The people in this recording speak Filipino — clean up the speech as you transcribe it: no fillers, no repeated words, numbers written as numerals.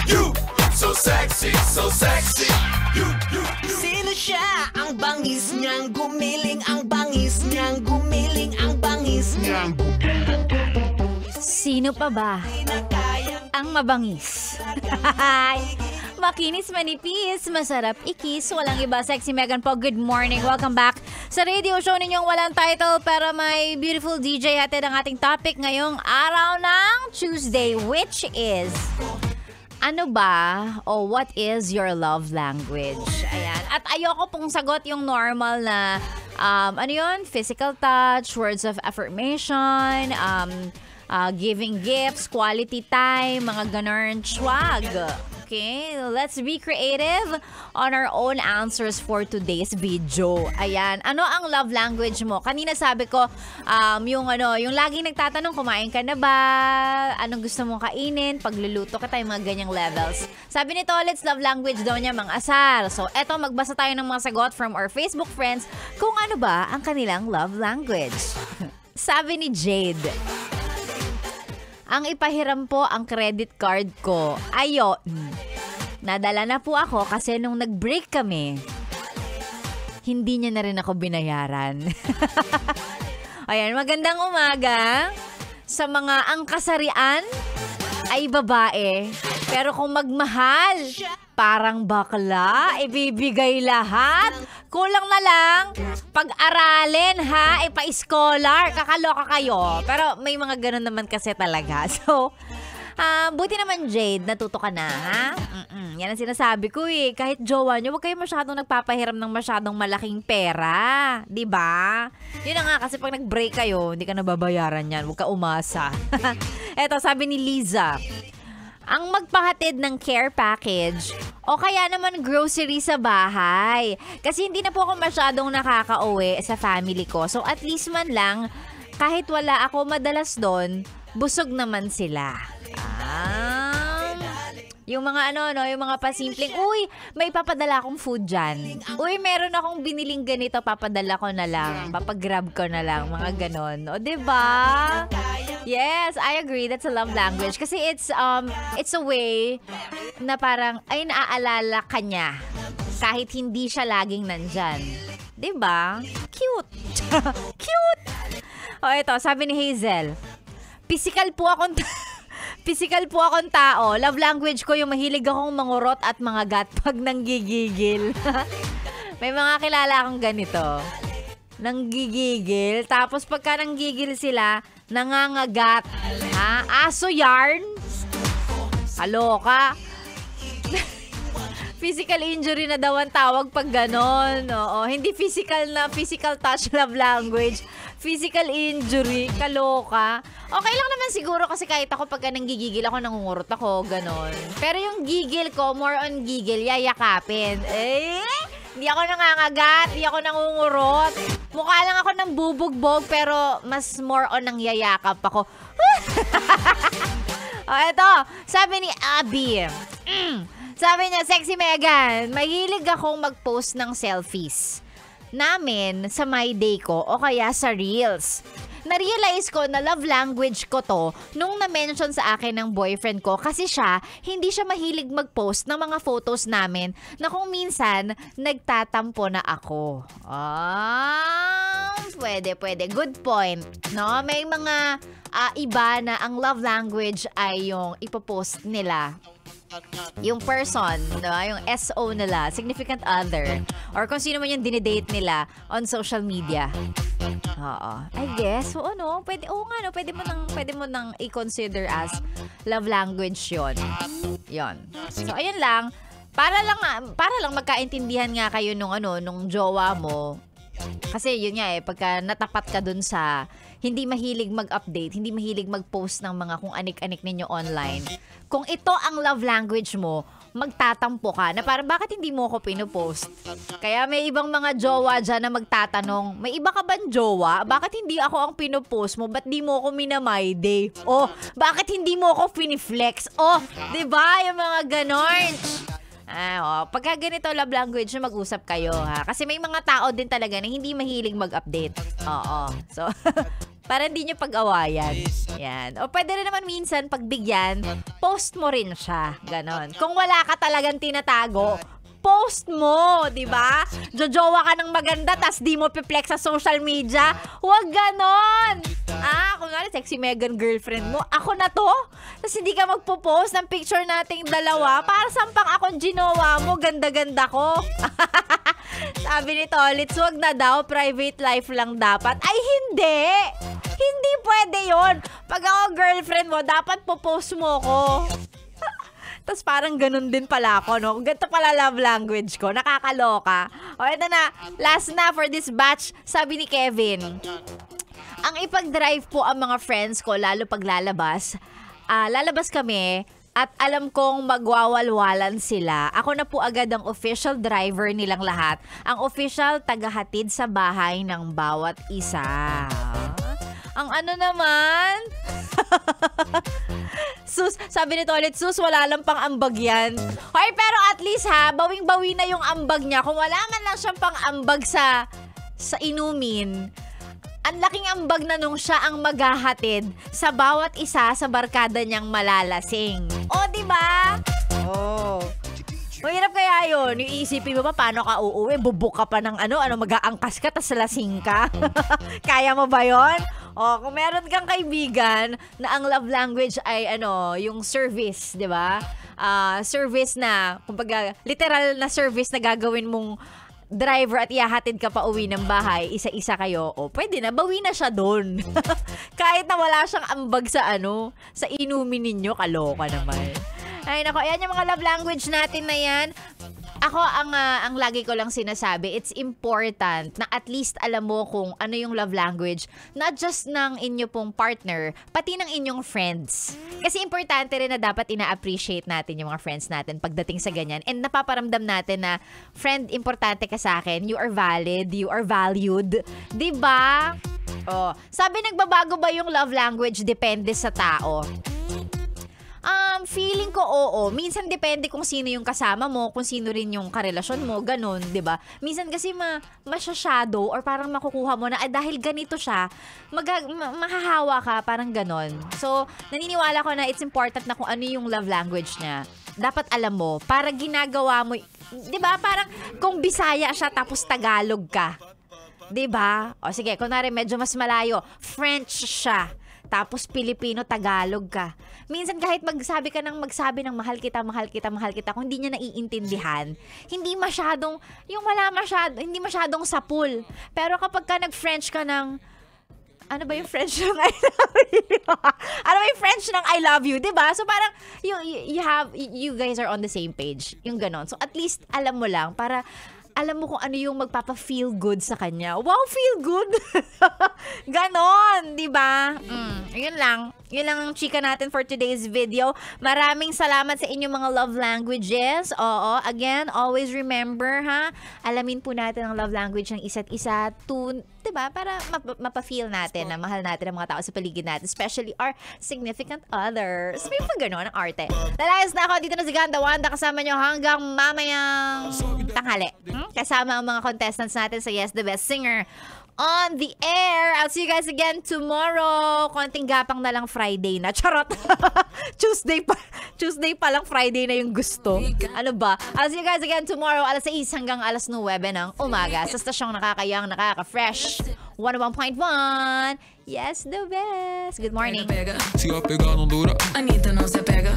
You, so sexy, so sexy. You. Sino siya? Ang bangis niyang gumiling, ang bangis niyang gumiling, ang bangis niyang Sino pa ba? Ang mabangis. Makinis, manipis, masarap ikis, walang iba. Sexy Megan po, good morning. Welcome back sa radio show ninyong walang title pero may beautiful DJ. Hatid ang ating topic ngayong araw ng Tuesday, which is ano ba o what is your love language? Ayan. At ayoko pong sagot yung normal na ano yun? Physical touch, words of affirmation, giving gifts, quality time, mga ganun. Swag. Okay, let's be creative on our own answers for today's video. Ayan, ano ang love language mo? Kanina sabi ko, yung laging nagtatanong, kumain ka na ba? Anong gusto mong kainin? Pagluluto ka tayo, mga ganyang levels. Sabi ni Tolets, love language daw niya, mga asar. So, eto, magbasa tayo ng mga sagot from our Facebook friends kung ano ba ang kanilang love language. Sabi ni Jade, ang ipahiram po ang credit card ko. Ayon. Nadala na po ako kasi nung nag-break kami, hindi niya na rin ako binayaran. Ayan, magandang umaga sa mga angkasarian ay babae. Pero kung magmahal, parang bakla, ibibigay lahat. Kulang na lang, pag-aralin ha, ipa-scholar, kakaloka kayo. Pero may mga ganun naman kasi talaga. So, buti naman Jade, natuto ka na ha? Yan ang sinasabi ko eh. Kahit jowa nyo, huwag kayo masyadong nagpapahiram ng masyadong malaking pera. Diba? Yun na nga, kasi pag nag-break kayo, hindi ka nababayaran yan. Huwag ka umasa. Eto, sabi ni Liza, ang magpahatid ng care package o kaya naman grocery sa bahay. Kasi hindi na po ako masyadong nakaka-uwi sa family ko. So at least man lang, kahit wala ako madalas doon, busog naman sila. Yung mga yung mga pasimpleng, uy, may papadala akong food dyan. Uy, meron akong biniling ganito, papadala ko na lang. Papagrab ko na lang, mga ganon. O, diba? Yes, I agree. That's a love language. Kasi it's a way na parang, ay, naaalala ka niya. Kahit hindi siya laging nandyan. Diba? Cute. Cute. O, ito, sabi ni Hazel, physical po akong tao. Love language ko yung mahilig akong mangurot at mga gat pag nanggigigil. May mga kilala akong ganito. Nanggigigil. Tapos pagka nanggigil sila, nangangagat. Ha? Aso yarn? Kaloka. Physical injury na daw ang tawag pag ganon. Oo, hindi physical touch love language. Physical injury, kaloka. Okay lang naman siguro kasi kahit ako pagka nanggigigil ako, nangungurot ako, ganon. Pero yung gigil ko, more on gigil, yayakapin. Hindi ako nangangagat, hindi ako nangungurot. Mukha lang ako ng bubugbog, pero mas more on nang yayakap ako. Eto, sabi ni Abby. Sabi niya, Sexy Megan, mahilig akong mag-post ng selfies namin sa My Day ko o kaya sa Reels. Na-realize ko na love language ko to nung na-mention sa akin ng boyfriend ko kasi hindi siya mahilig mag-post ng mga photos namin na kung minsan nagtatampo na ako. Pwede. Good point. No? May mga iba na ang love language ay yung ipopost nila. Yung person, no? Yung SO nila, significant other, or kung sino man yung dinidate nila on social media. Oo. I guess, pwede mo nang i-consider as love language yon. So, ayun lang. Para lang magkaintindihan nga kayo nung jowa mo. Kasi yun nga pagka natapat ka dun sa hindi mahilig mag-update, hindi mahilig mag-post ng mga kung anik-anik ninyo online. Kung ito ang love language mo, magtatampo ka na parang bakit hindi mo ako pinupost? Kaya may ibang mga jowa dyan na magtatanong, may iba ka bang jowa? Bakit hindi ako ang pinupost mo? Ba't di mo ako minamay-day? Oh, bakit hindi mo ako piniflex? Oh, diba? Yung mga ganon. Pagka ganito love language, mag-usap kayo ha. Kasi may mga tao din talaga na hindi mahilig mag-update. Oo. So, Para hindi nyo pag-awayan. Yan. O pwede rin naman minsan, pagbigyan, post mo rin siya. Ganon. Kung wala ka talagang tinatago, post mo, di ba? Jojowa ka ng maganda, tas di mo piplex sa social media. Huwag ganon. Kunwari, sexy Megan girlfriend mo. Ako na to? Tas hindi ka magpo-post ng picture nating dalawa para sampang akong ginawa mo, ganda-ganda ko. Sabi ni Tolitz, wag na daw, private life lang dapat. Ay, hindi! Hindi pwede yon. Pag ako girlfriend mo, dapat po-post mo ko. Tapos parang ganun din pala ako, no? Ganito pala love language ko. Nakakaloka. O, ito na. Last na for this batch, sabi ni Kevin. Ang ipag-drive po ang mga friends ko, lalo pag lalabas. Lalabas kami at alam kong magwawalwalan sila. Ako na po agad ang official driver nilang lahat. Ang official tagahatid sa bahay ng bawat isa. Ang ano naman? Sus, sabi ni Tolit, sus, wala lang pang ambag yan. Hoy, pero at least ha, bawing-bawi na yung ambag niya. Kung wala man lang siyang pang ambag sa inumin, ang laking ambag na nung siya ang maghahatid sa bawat isa sa barkada niyang malalasing. O, diba? Oh. Mahirap kaya yun. Yung iisipin mo pa, paano ka uuwi? Bubuk ka pa ng mag-aangkas ka, tas lasing ka. Kaya mo ba yun? O, kung meron kang kaibigan na ang love language ay yung service, di ba? Service na, kumbaga, literal na service na gagawin mong driver at ihahatid ka pa uwi ng bahay, isa-isa kayo, o pwede na, bawi na siya doon. Kahit na wala siyang ambag sa sa inumin ninyo, kaloka naman. Ay nako, ayan yung mga love language natin na yan. Ako, ang lagi ko lang sinasabi, it's important na at least alam mo kung ano yung love language, not just ng inyo pong partner, pati ng inyong friends. Kasi importante rin na dapat ina-appreciate natin yung mga friends natin pagdating sa ganyan. And napaparamdam natin na, friend, importante ka sa akin, you are valid, you are valued. Diba? Oh, sabi, nagbabago ba yung love language? Depende sa tao. Feeling ko oo. Minsan depende kung sino yung kasama mo, kung sino rin yung karelasyon mo, ganun, 'di ba? Minsan kasi masya-shadow or parang makukuha mo na dahil ganito siya, mahahawa ka, parang ganun. So, naniniwala ko na it's important na kung ano yung love language niya. Dapat alam mo, para ginagawa mo, 'di ba? Parang kung Bisaya siya tapos Tagalog ka. 'Di ba? O sige, kunwari medyo mas malayo, French siya. Tapos Pilipino-Tagalog ka. Minsan kahit magsabi ng mahal kita, kung hindi niya naiintindihan, hindi masyadong sapul. Pero kapag ka nag-French ka ng, ano ba yung French ng I love you? Ano ba yung French ng I love you? Diba? So parang, you guys are on the same page. Yung ganon. So at least, alam mo lang, para alam mo kung ano yung magpapa-feel good sa kanya. Wow, feel good! Ganon, di ba? Yun lang. Yun lang ang chika natin for today's video. Maraming salamat sa inyong mga love languages. Oo, again, always remember, ha? Alamin po natin ang love language ng isa't isa. Di ba? Para mapa-feel natin na mahal natin ang mga tao sa paligid natin. Especially our significant others. May pa gano'n ang arte. Lalayas na ako dito na si Ganda Wanda. Kasama nyo hanggang mamayang tanghali. Kasama ang mga contestants natin sa Yes, the Best Singer on the air. I'll see you guys again tomorrow. Konting gapang na lang Friday na. Charot! Tuesday pa lang, Friday na yung gusto. Ano ba? I'll see you guys again tomorrow, alas 6 hanggang alas 9 ng umaga sa stasyong nakakayang, nakaka-fresh 101.1. Yes, the best. Good morning. Se eu pegar, não dura. Anitta não se pega.